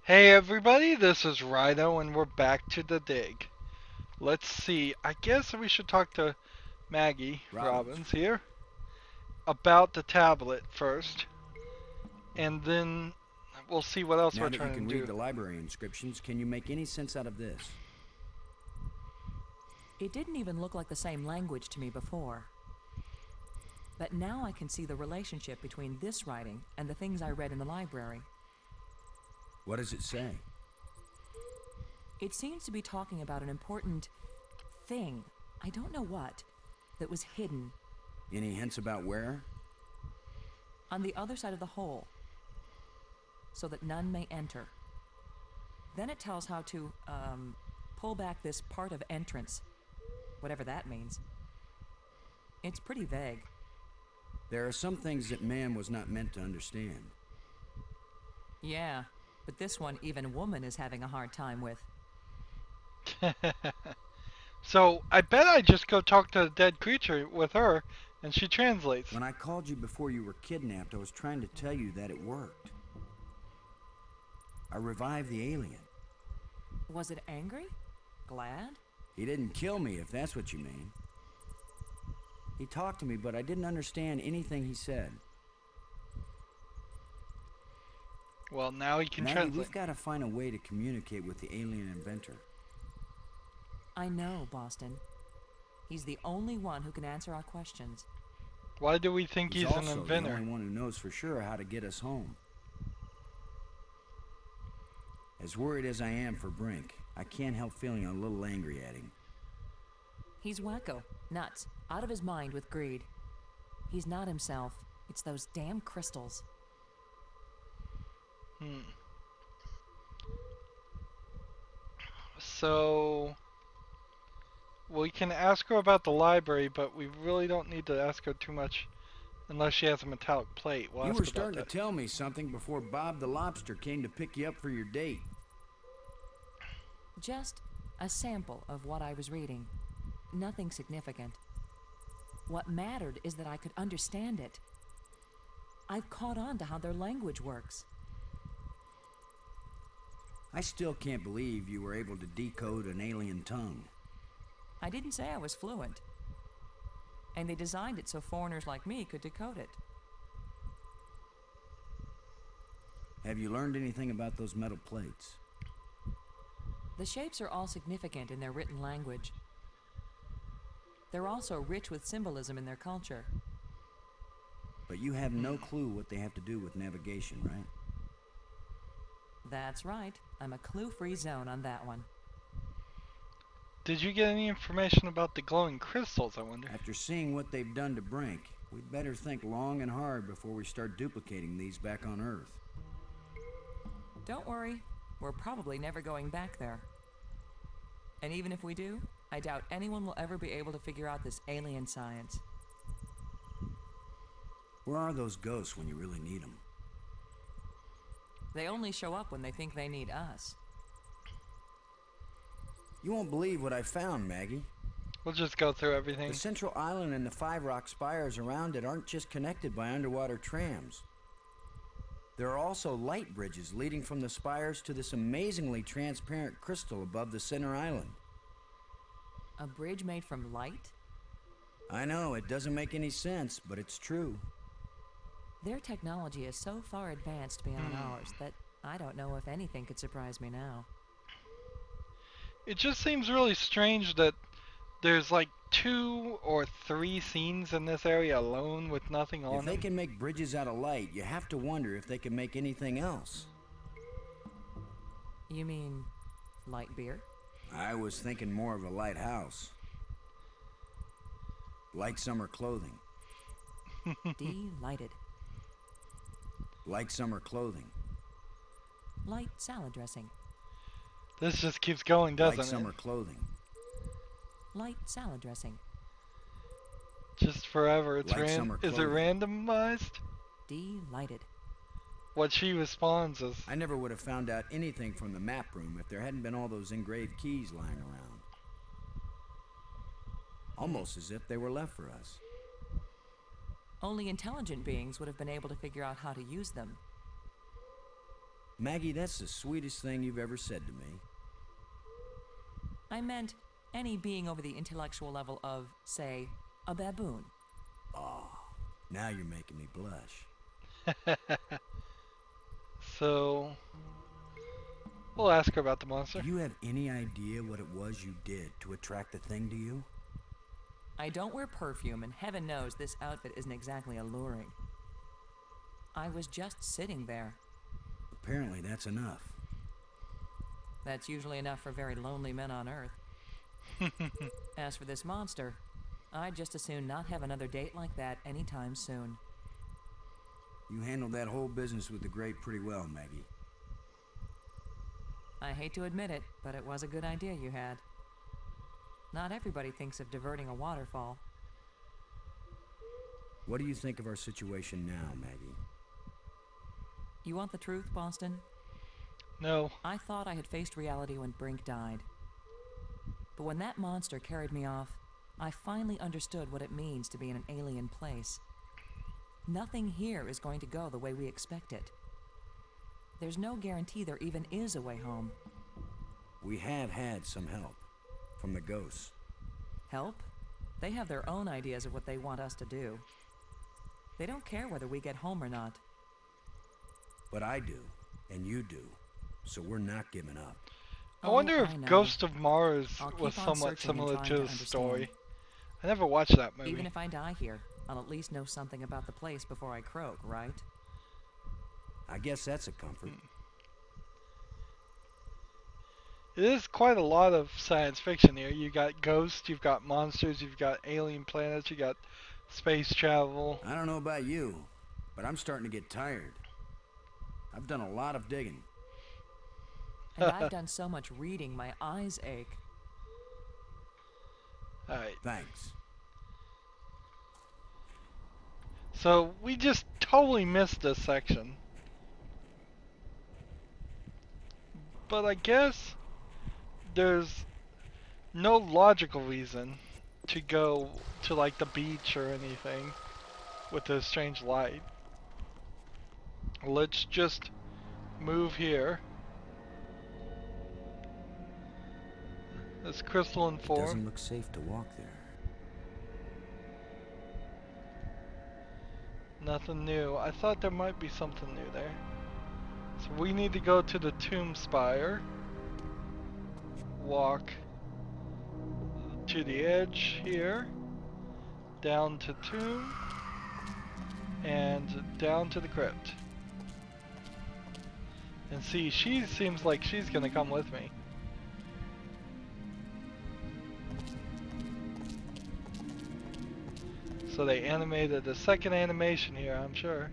Hey everybody, this is Rydo and we're back to the dig. Let's see, I guess we should talk to Maggie Robbins. Robbins here about the tablet first, and then we'll see what else Now we're that you trying can to read do. the library inscriptions, can you make any sense out of this? It didn't even look like the same language to me before. But now I can see the relationship between this writing and the things I read in the library. What does it say? It seems to be talking about an important thing, I don't know what, that was hidden Any hints about where? on the other side of the hole, so that none may enter. Then it tells how to, pull back this part of entrance, whatever that means. It's pretty vague. There are some things that man was not meant to understand. Yeah, but this one even woman is having a hard time with. So, I bet I just go talk to the dead creature with her and she translates. When I called you before you were kidnapped, I was trying to tell you that it worked. I revived the alien. Was it angry? Glad? He didn't kill me, if that's what you mean. He talked to me, but I didn't understand anything he said. Well, now he can Maggie, translate. we've got to find a way to communicate with the alien inventor. I know, Boston. He's the only one who can answer our questions. Why do we think he's an also the inventor? only one who knows for sure how to get us home. As worried as I am for Brink, I can't help feeling a little angry at him. He's wacko, nuts, out of his mind with greed. He's not himself. It's those damn crystals. So, we can ask her about the library, but we really don't need to ask her too much unless she has a metallic plate. We'll You ask were about starting that. to tell me something before Bob the Lobster came to pick you up for your date. Just a sample of what I was reading. Nothing significant. What mattered is that I could understand it. I've caught on to how their language works. I still can't believe you were able to decode an alien tongue. I didn't say I was fluent. And they designed it so foreigners like me could decode it. Have you learned anything about those metal plates? The shapes are all significant in their written language. They're also rich with symbolism in their culture. But you have no clue what they have to do with navigation, right? That's right. I'm a clue-free zone on that one. Did you get any information about the glowing crystals, I wonder? After seeing what they've done to Brink, we'd better think long and hard before we start duplicating these back on Earth. Don't worry. We're probably never going back there. And even if we do, I doubt anyone will ever be able to figure out this alien science. Where are those ghosts when you really need them? They only show up when they think they need us. You won't believe what I found, Maggie. We'll just go through everything. The central island and the 5 rock spires around it aren't just connected by underwater trams. There are also light bridges leading from the spires to this amazingly transparent crystal above the center island. A bridge made from light? I know, it doesn't make any sense, but it's true. Their technology is so far advanced beyond ours that I don't know if anything could surprise me now. It just seems really strange that there's like 2 or 3 scenes in this area alone with nothing on If they them. can make bridges out of light, you have to wonder if they can make anything else. You mean light beer? I was thinking more of a lighthouse. Like summer clothing. Delighted. Like summer clothing. Light salad dressing. This just keeps going, doesn't Like it? summer clothing. Light salad dressing. Just forever. It's Like summer is it clothing. randomized? Delighted. What she responds is, I never would have found out anything from the map room if there hadn't been all those engraved keys lying around. Almost as if they were left for us. Only intelligent beings would have been able to figure out how to use them. Maggie, that's the sweetest thing you've ever said to me. I meant any being over the intellectual level of, say, a baboon. Oh, now you're making me blush. So, we'll ask her about the monster. Do you have any idea what it was you did to attract the thing to you? I don't wear perfume, and heaven knows this outfit isn't exactly alluring. I was just sitting there. Apparently that's enough. That's usually enough for very lonely men on Earth. As for this monster, I'd just as soon not have another date like that anytime soon. You handled that whole business with the grate pretty well, Maggie. I hate to admit it, but it was a good idea you had. Not everybody thinks of diverting a waterfall. What do you think of our situation now, Maggie? You want the truth, Boston? No. I thought I had faced reality when Brink died. But when that monster carried me off, I finally understood what it means to be in an alien place. Nothing here is going to go the way we expect it. There's no guarantee there even is a way home. We have had some help from the ghosts. Help? They have their own ideas of what they want us to do. They don't care whether we get home or not. But I do, and you do, so we're not giving up. I wonder if I know. Ghost of Mars I'll keep was on somewhat searching and similar trying to to the understand. story. I never watched that movie. Even if I die here, I'll at least know something about the place before I croak, right? I guess that's a comfort. It is quite a lot of science fiction here. You got ghosts, you've got monsters, you've got alien planets, you got space travel. I don't know about you, but I'm starting to get tired. I've done a lot of digging. And I've done so much reading, my eyes ache. Alright, Thanks. so we just totally missed this section. But I guess there's no logical reason to go to like the beach or anything with this strange light. Let's just move here. This crystalline It form. doesn't look safe to walk there. Nothing new. I thought there might be something new there. So we need to go to the tomb spire. Walk to the edge here. Down to tomb. And down to the crypt. And see, she seems like she's gonna come with me. So they animated a second animation here, I'm sure.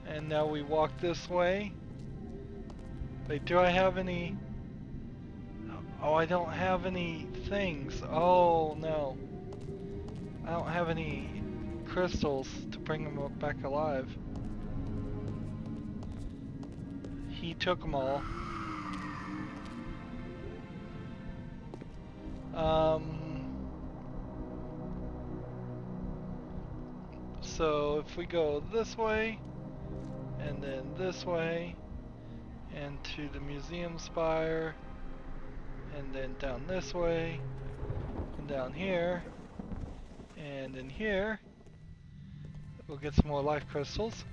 And now we walk this way. Wait, do I have any... Oh, I don't have any things. Oh, no. I don't have any crystals to bring them back alive. He took them all. So if we go this way, and then this way, and to the museum spire, and then down this way, and down here, and in here, we'll get some more life crystals.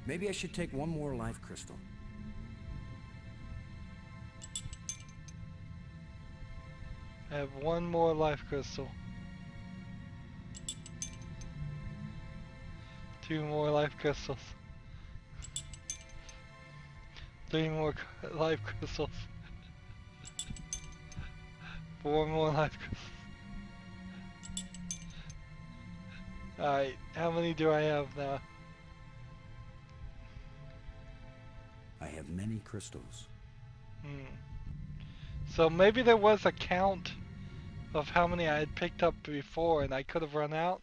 Maybe I should take one more life crystal. I have one more life crystal. 2 more life crystals. 3 more life crystals. 4 more life crystals. Alright, how many do I have now? I have many crystals. So maybe there was a count of how many I had picked up before and I could have run out.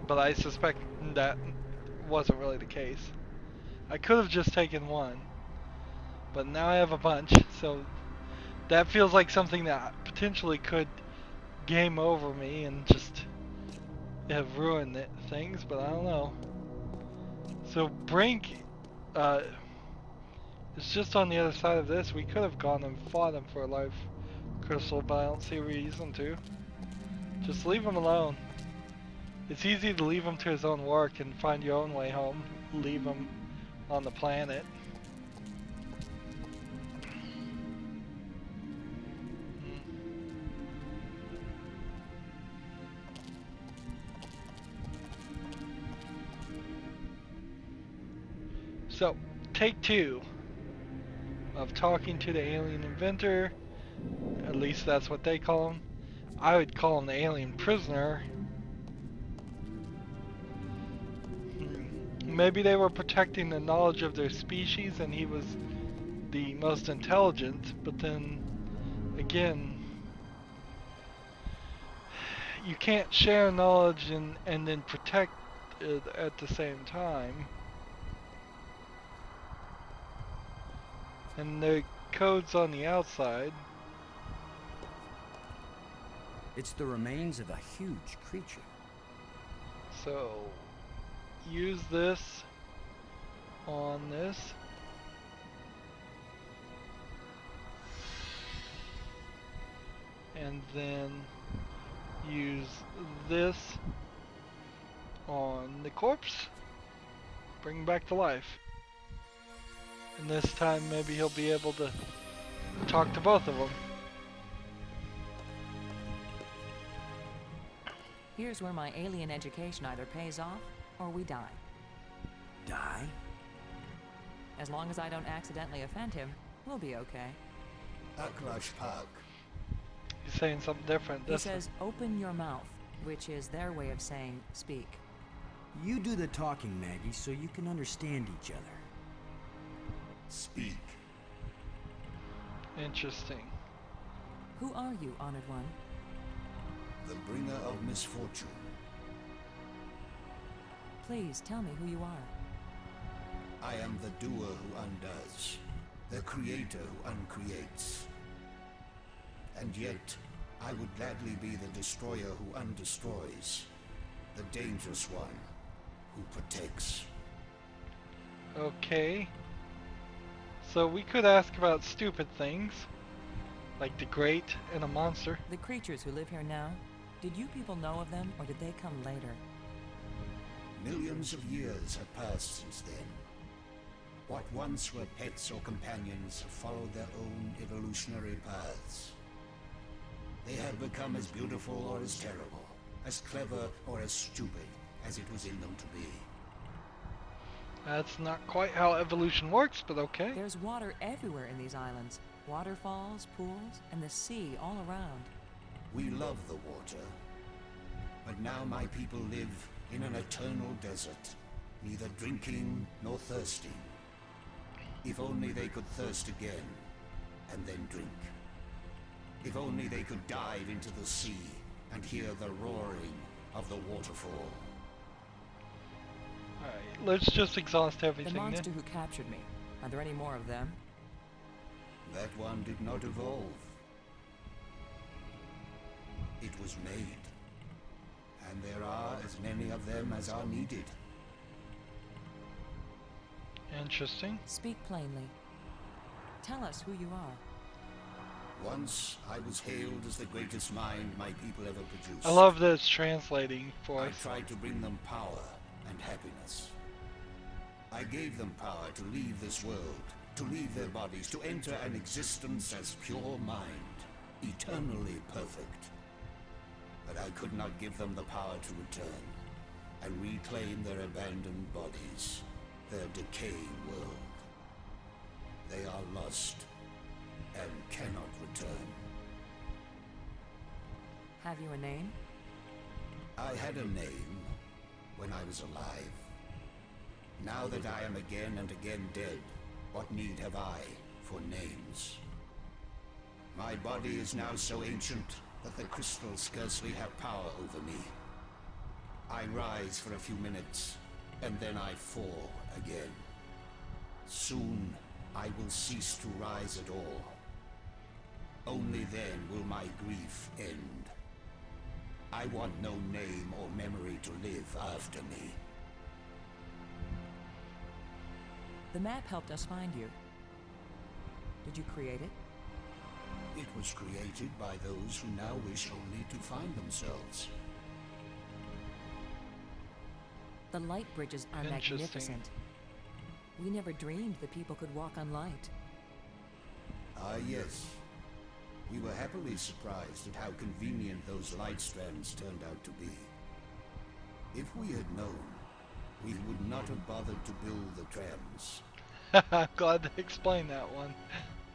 But I suspect that wasn't really the case. I could have just taken one. But now I have a bunch, so that feels like something that potentially could game over me and just have ruined things, but I don't know. So Brink is just on the other side of this. We could have gone and fought him for a life crystal, but I don't see a reason to. Just leave him alone. It's easy to leave him to his own work and find your own way home. Leave him on the planet. So, take 2 of talking to the alien inventor. At least that's what they call him. I would call him the alien prisoner. Maybe they were protecting the knowledge of their species and he was the most intelligent, but then again, you can't share knowledge and then protect it at the same time. And the code's on the outside. It's the remains of a huge creature. So, use this on this. And then use this on the corpse. Bring back to life. And this time maybe he'll be able to talk to both of them. Here's where my alien education either pays off or we die. Die? As long as I don't accidentally offend him, we'll be okay. He's saying something different. He says, open your mouth, which is their way of saying speak. You do the talking, Maggie, so you can understand each other. Speak. Interesting. Who are you, Honored One? The bringer of misfortune. Please tell me who you are. I am the doer who undoes, the creator who uncreates. And yet, I would gladly be the destroyer who undestroys, the dangerous one who protects. Okay. So we could ask about stupid things, like the great and a monster. The creatures who live here now, did you people know of them, or did they come later? Millions of years have passed since then. What once were pets or companions have followed their own evolutionary paths. They have become as beautiful or as terrible, as clever or as stupid as it was in them to be. That's not quite how evolution works, but okay. There's water everywhere in these islands. Waterfalls, pools, and the sea all around. We love the water, but now my people live in an eternal desert, neither drinking nor thirsting. If only they could thirst again, and then drink. If only they could dive into the sea and hear the roaring of the waterfall. Alright, let's just exhaust everything The monster then. who captured me, are there any more of them? That one did not evolve. It was made. And there are as many of them as are needed. Interesting. Speak plainly. Tell us who you are. Once I was hailed as the greatest mind my people ever produced. I love that it's translating I voice. tried to bring them power and happiness. I gave them power to leave this world, to leave their bodies, to enter an existence as pure mind, eternally perfect. But I could not give them the power to return and reclaim their abandoned bodies, their decaying world. They are lost and cannot return. Have you a name? I had a name when I was alive. Now that I am again and again dead, what need have I for names? My body is now so ancient that the crystals scarcely have power over me. I rise for a few minutes, and then I fall again. Soon, I will cease to rise at all. Only then will my grief end. I want no name or memory to live after me. The map helped us find you. Did you create it? It was created by those who now wish only to find themselves. The light bridges are Interesting. magnificent. We never dreamed that people could walk on light. Ah, yes. We were happily surprised at how convenient those light strands turned out to be. If we had known, we would not have bothered to build the trams. Glad to explain that one.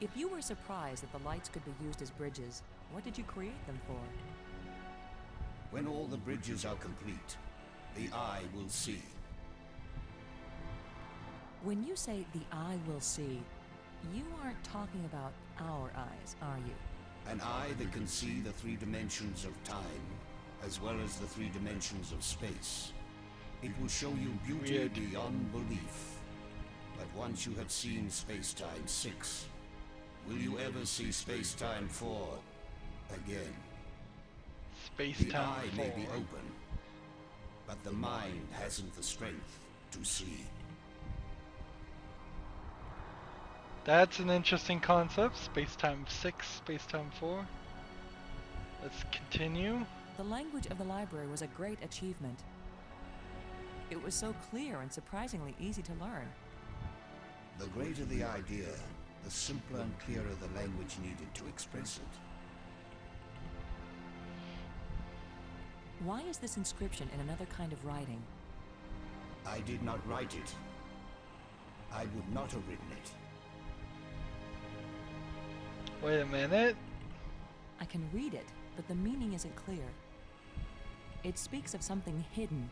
If you were surprised that the lights could be used as bridges, what did you create them for? When all the bridges are complete, the eye will see. When you say the eye will see, you aren't talking about our eyes, are you? An eye that can see the 3 dimensions of time, as well as the 3 dimensions of space. It will show you beauty Weird. beyond belief. But once you have seen Space-Time 6, will you ever see Space-Time 4 again? The Space-time eye may be 4. open, but the mind hasn't the strength to see. That's an interesting concept. Space-time 6, space-time 4. Let's continue. The language of the library was a great achievement. It was so clear and surprisingly easy to learn. The greater the idea, the simpler and clearer the language needed to express it. Why is this inscription in another kind of writing? I did not write it. I would not have written it. Wait a minute. I can read it, but the meaning isn't clear. It speaks of something hidden.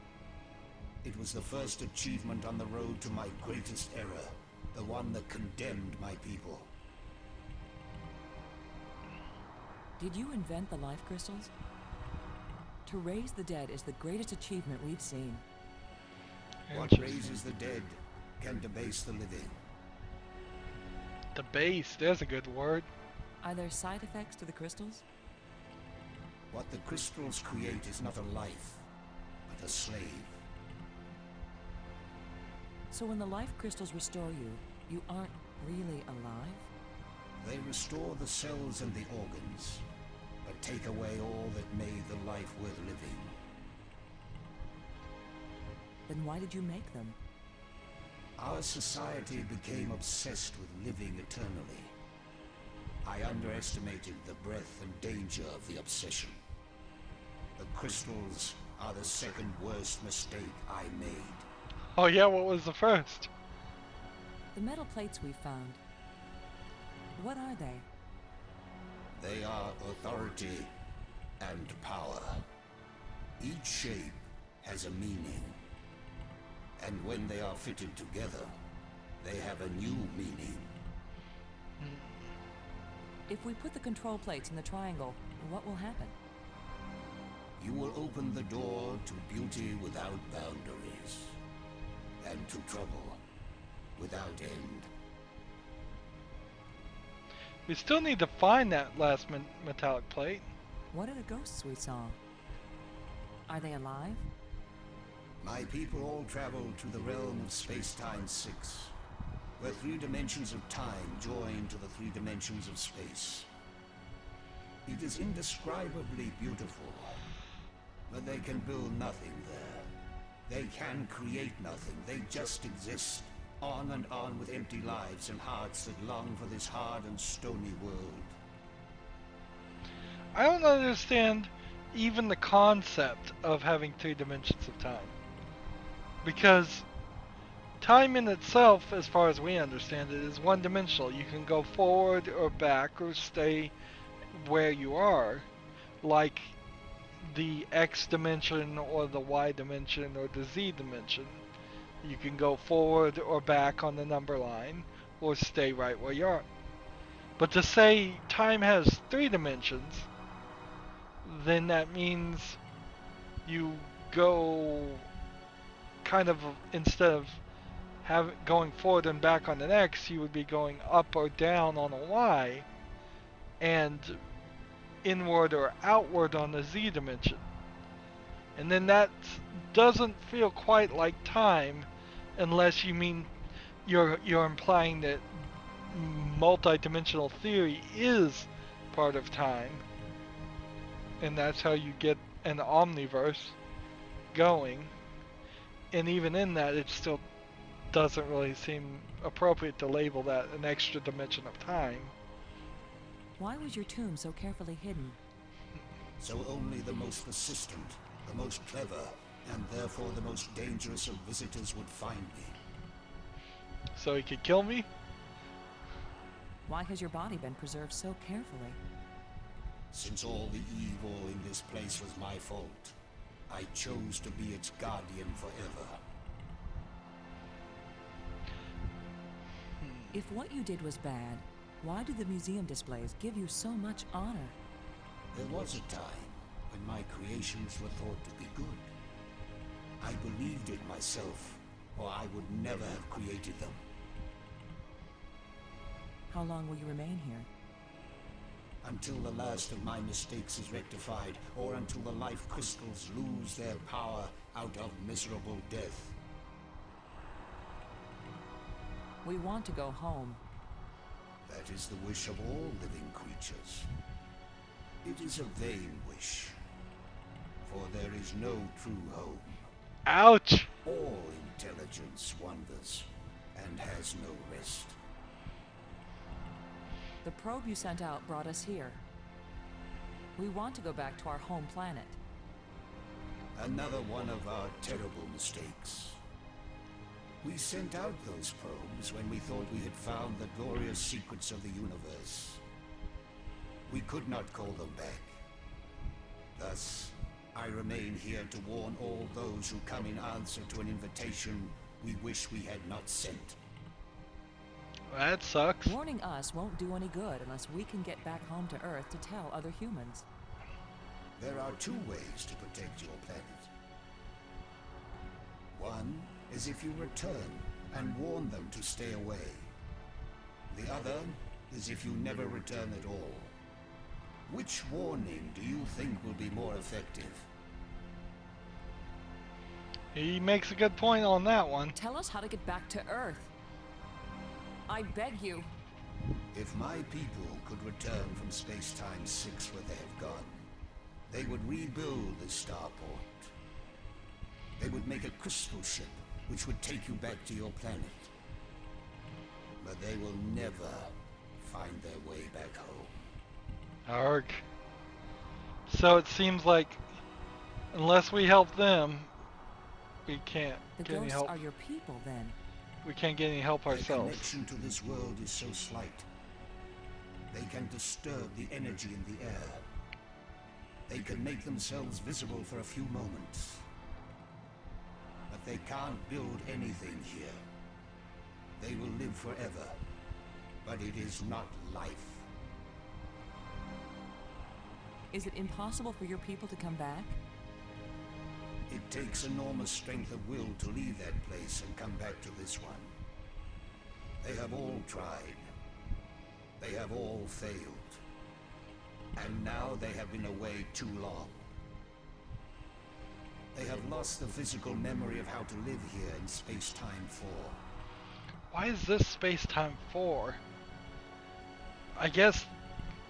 It was the first achievement on the road to my greatest error, the one that condemned my people. Did you invent the life crystals? To raise the dead is the greatest achievement we've seen. What Interesting. raises the dead can debase the living. The base, there's a good word. Are there side effects to the crystals? What the crystals create is not a life, but a slave. So when the life crystals restore you, you aren't really alive? They restore the cells and the organs, but take away all that made the life worth living. Then why did you make them? Our society became obsessed with living eternally. I underestimated the breadth and danger of the obsession. The crystals are the second worst mistake I made. Oh yeah, what was the first? The metal plates we found. What are they? They are authority and power. Each shape has a meaning. And when they are fitted together, they have a new meaning. If we put the control plates in the triangle, what will happen? You will open the door to beauty without boundaries, and to trouble without end. We still need to find that last metallic plate. What are the ghosts we saw? Are they alive? My people all traveled to the realm of Space-Time 6, where 3 dimensions of time join to the 3 dimensions of space. It is indescribably beautiful, but they can build nothing there. They can create nothing, they just exist, on and on with empty lives and hearts that long for this hard and stony world. I don't understand even the concept of having 3 dimensions of time. Because time in itself, as far as we understand it, is one-dimensional. You can go forward or back or stay where you are, like the X dimension or the Y dimension or the Z dimension. You can go forward or back on the number line or stay right where you are. But to say time has 3 dimensions, then that means you go kind of, instead of going forward and back on an X, you would be going up or down on a Y, and inward or outward on the Z dimension. And then that doesn't feel quite like time, unless you mean you're implying that multi-dimensional theory is part of time, and that's how you get an omniverse going. And even in that, it still doesn't really seem appropriate to label that an extra dimension of time. Why was your tomb so carefully hidden? So only the most persistent, the most clever, and therefore the most dangerous of visitors would find me. So he could kill me? Why has your body been preserved so carefully? Since all the evil in this place was my fault, I chose to be its guardian forever. If what you did was bad, why do the museum displays give you so much honor? There was a time when my creations were thought to be good. I believed it myself, or I would never have created them. How long will you remain here? Until the last of my mistakes is rectified, or until the life crystals lose their power out of miserable death. We want to go home. That is the wish of all living creatures. It is a vain wish, for there is no true home. Ouch! All intelligence wanders and has no rest. The probe you sent out brought us here. We want to go back to our home planet. Another one of our terrible mistakes. We sent out those probes when we thought we had found the glorious secrets of the universe. We could not call them back. Thus, I remain here to warn all those who come in answer to an invitation we wish we had not sent. That sucks. Warning us won't do any good unless we can get back home to Earth to tell other humans. There are two ways to protect your planet. One is if you return and warn them to stay away. The other is if you never return at all. Which warning do you think will be more effective? He makes a good point on that one. Tell us how to get back to Earth. I beg you. If my people could return from space-time 6 where they have gone, they would rebuild the starport. They would make a crystal ship which would take you back to your planet. But they will never find their way back home. Arg. So it seems like unless we help them, we can't The get any ghosts help. are your people, then. We can't get any help Their ourselves. connection to this world is so slight. They can disturb the energy in the air. They can make themselves visible for a few moments. But they can't build anything here. They will live forever. But it is not life. Is it impossible for your people to come back? It takes enormous strength of will to leave that place and come back to this one. They have all tried. They have all failed. And now they have been away too long. They have lost the physical memory of how to live here in space-time 4. Why is this space-time 4? I guess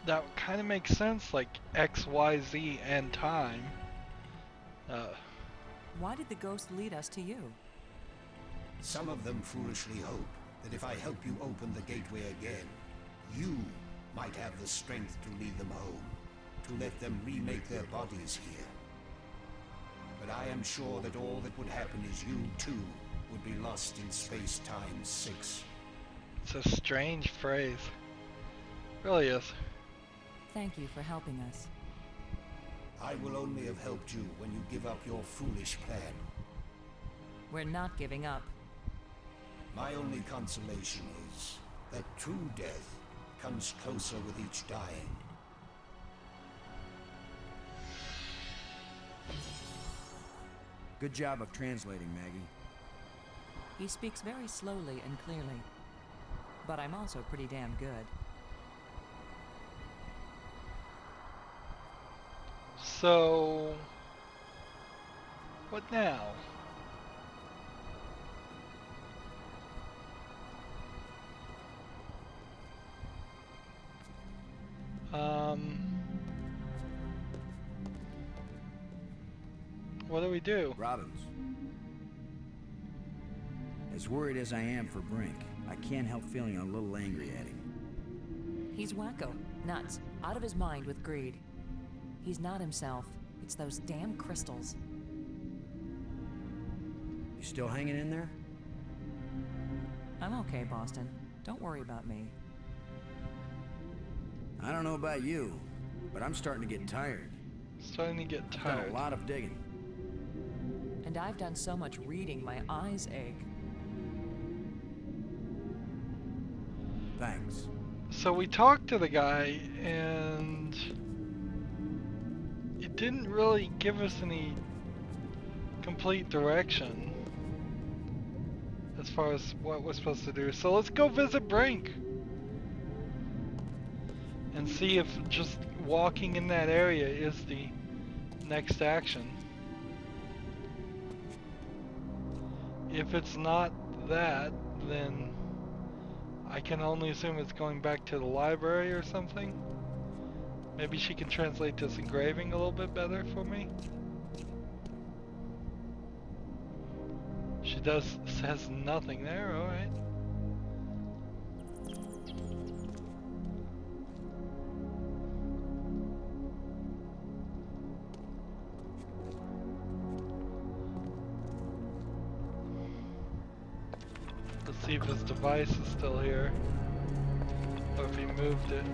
that kind of makes sense, like X, Y, Z, and time. Why did the ghosts lead us to you? Some of them foolishly hope that if I help you open the gateway again, you might have the strength to lead them home, to let them remake their bodies here. But I am sure that all that would happen is you, too, would be lost in space-time 6. It's a strange phrase. Really is. Thank you for helping us. I will only have helped you when you give up your foolish plan. We're not giving up. My only consolation is that true death comes closer with each dying. Good job of translating, Maggie. He speaks very slowly and clearly, but I'm also pretty damn good. So, what now? What do we do? Robbins. As worried as I am for Brink, I can't help feeling a little angry at him. He's wacko, nuts, out of his mind with greed. He's not himself. It's those damn crystals. You still hanging in there? I'm okay, Boston. Don't worry about me. I don't know about you, but I'm starting to get tired. Starting to get I've done tired. a lot of digging. And I've done so much reading, my eyes ache. Thanks. So we talked to the guy, and it didn't really give us any complete direction as far as what we're supposed to do. So let's go visit Brink and see if just walking in that area is the next action. If it's not that, then I can only assume it's going back to the library or something. Maybe she can translate this engraving a little bit better for me. She says nothing there, alright. Let's see if his device is still here, or if he moved it.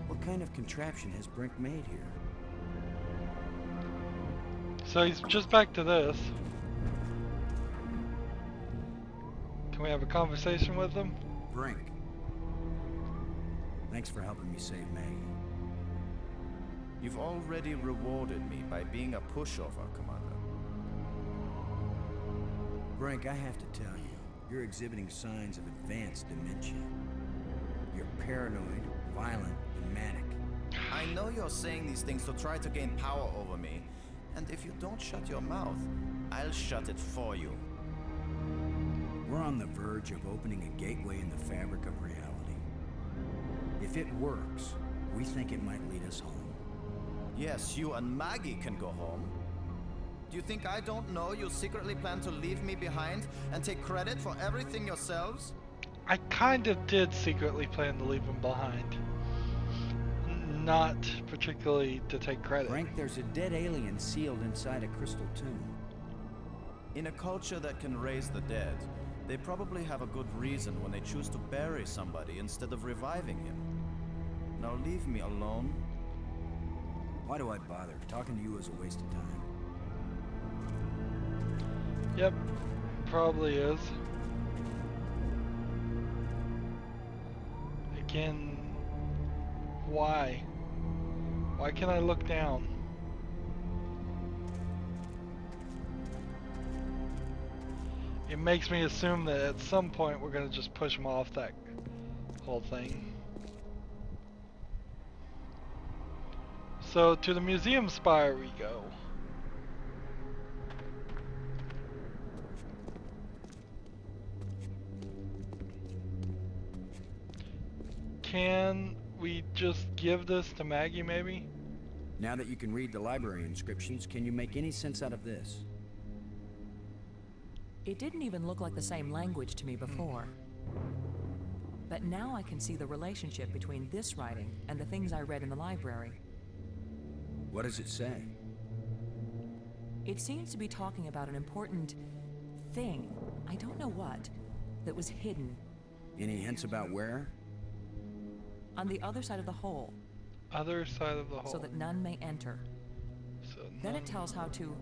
What kind of contraption has Brink made here? So he's just back to this. Can we have a conversation with him? Brink. Thanks for helping me save Maggie. You've already rewarded me by being a pushover, Commander. Brink, I have to tell you, you're exhibiting signs of advanced dementia. You're paranoid, violent, and manic. I know you're saying these things to try to gain power over me, and if you don't shut your mouth, I'll shut it for you. We're on the verge of opening a gateway in the fabric of reality. If it works, we think it might lead us home. Yes, you and Maggie can go home. Do you think I don't know you secretly plan to leave me behind and take credit for everything yourselves? I kind of did secretly plan to leave him behind. Not particularly to take credit. Brink, there's a dead alien sealed inside a crystal tomb. In a culture that can raise the dead, they probably have a good reason when they choose to bury somebody instead of reviving him. Now leave me alone. Why do I bother? Talking to you is a waste of time. Yep, probably is. Again, why? Why can't I look down? It makes me assume that at some point we're gonna just push him off that whole thing. So to the museum spire we go. Can we just give this to Maggie maybe? Now that you can read the library inscriptions, can you make any sense out of this? It didn't even look like the same language to me before. But now I can see the relationship between this writing and the things I read in the library. What does it say? It seems to be talking about an important thing, I don't know what, that was hidden. Any hints about where? On the other side of the hole, Other side of the hole. so that none may enter. So Then none- it tells how to,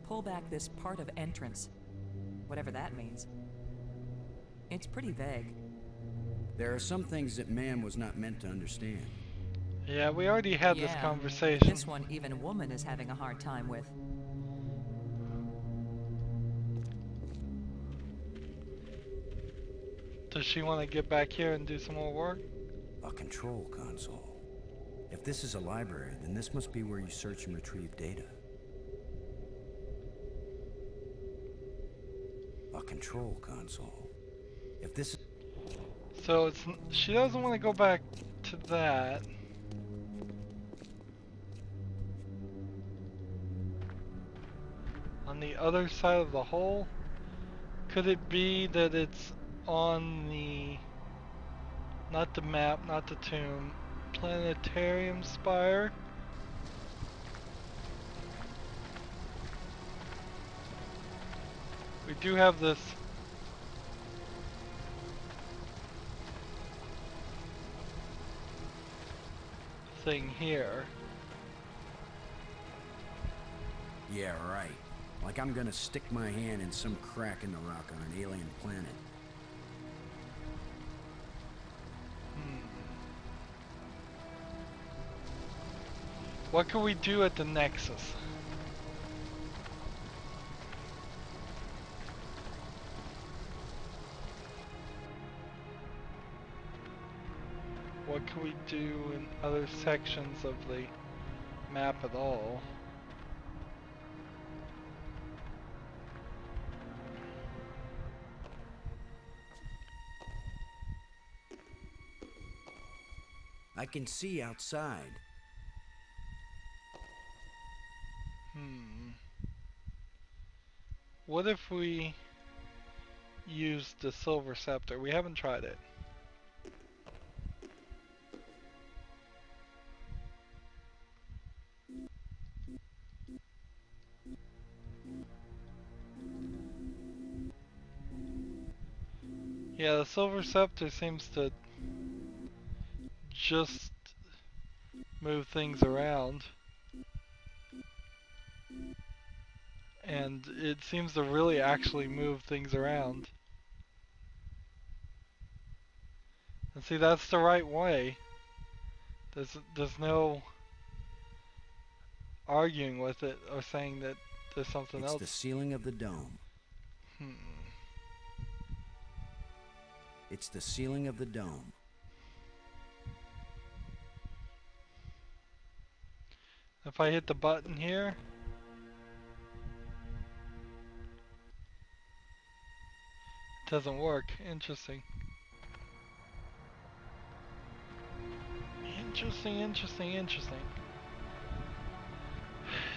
pull back this part of entrance, whatever that means. It's pretty vague. There are some things that man was not meant to understand. Yeah, we already had this Yeah, conversation. this one even a woman is having a hard time with. Does she want to get back here and do some more work? A control console. If this is a library, then this must be where you search and retrieve data. A control console. If this is... So it's she doesn't want to go back to that. On the other side of the hole? Could it be that it's on the, not the map, not the tomb, planetarium spire? We do have this thing here. Yeah, right. Like I'm gonna stick my hand in some crack in the rock on an alien planet. What can we do at the Nexus? What can we do in other sections of the map at all? I can see outside. What if we use the silver scepter? We haven't tried it. Yeah, the silver scepter seems to just move things around. And it seems to really actually move things around. And see, that's the right way. There's no arguing with it or saying that there's something It's else. the ceiling of the dome. It's the ceiling of the dome. If I hit the button here, it doesn't work. Interesting. Interesting.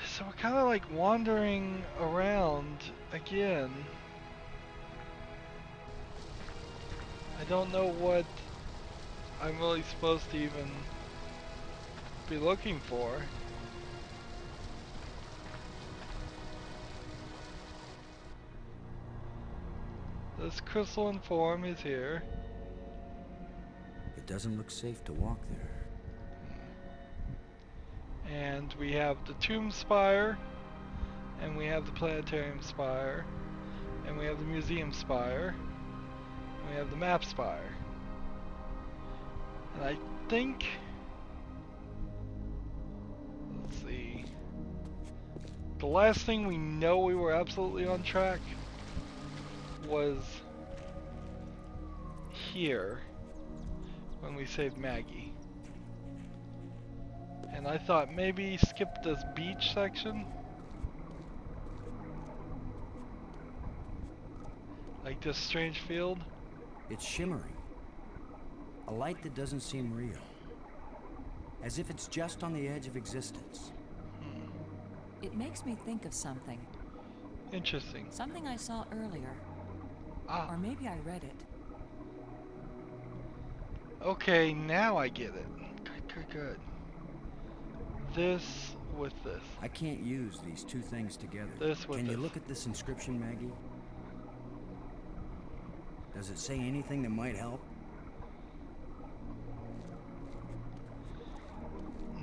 So we're kind of like wandering around again. I don't know what I'm really supposed to even be looking for. This crystalline form is here. It doesn't look safe to walk there. And we have the tomb spire, and we have the planetarium spire, and we have the museum spire, and we have the map spire. And I think, let's see, the last thing we know we were absolutely on track was here when we saved Maggie. And I thought maybe skip this beach section. Like this strange field. It's shimmering. A light that doesn't seem real. As if it's just on the edge of existence. It makes me think of something. Interesting. Something I saw earlier. Ah, Or maybe I read it. okay, now I get it. Good. This with this. I can't use these two things together. This with Can you this. look at this inscription, Maggie? Does it say anything that might help?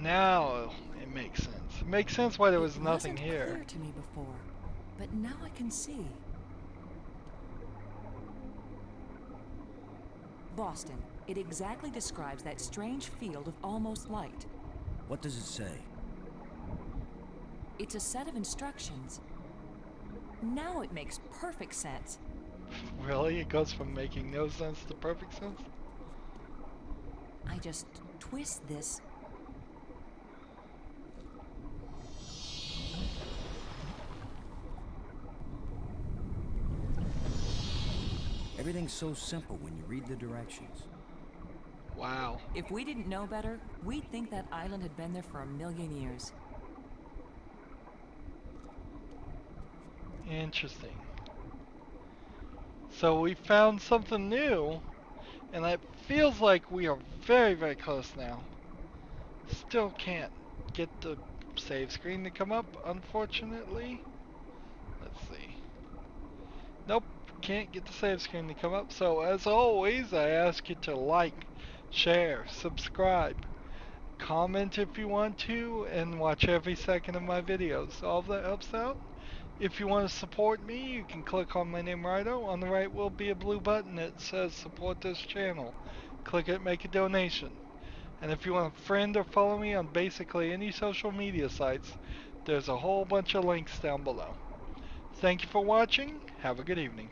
Now it makes sense. It makes sense why there was nothing Wasn't here. clear to me before, but now I can see. Boston. It exactly describes that strange field of almost light. What does it say? It's a set of instructions. Now it makes perfect sense. Really? It goes from making no sense to perfect sense? I just twist this. Everything's so simple when you read the directions. Wow. If we didn't know better, we'd think that island had been there for 1,000,000 years. Interesting. So we found something new, and it feels like we are very, very close now. Still can't get the save screen to come up, unfortunately. Let's see. Nope, can't get the save screen to come up. So as always, I ask you to like, share, subscribe, comment if you want to, and watch every second of my videos. All of that helps out. If you want to support me, you can click on my name Rydo. On the right will be a blue button that says support this channel. Click it, make a donation. And if you want to friend or follow me on basically any social media sites, there's a whole bunch of links down below. Thank you for watching. Have a good evening.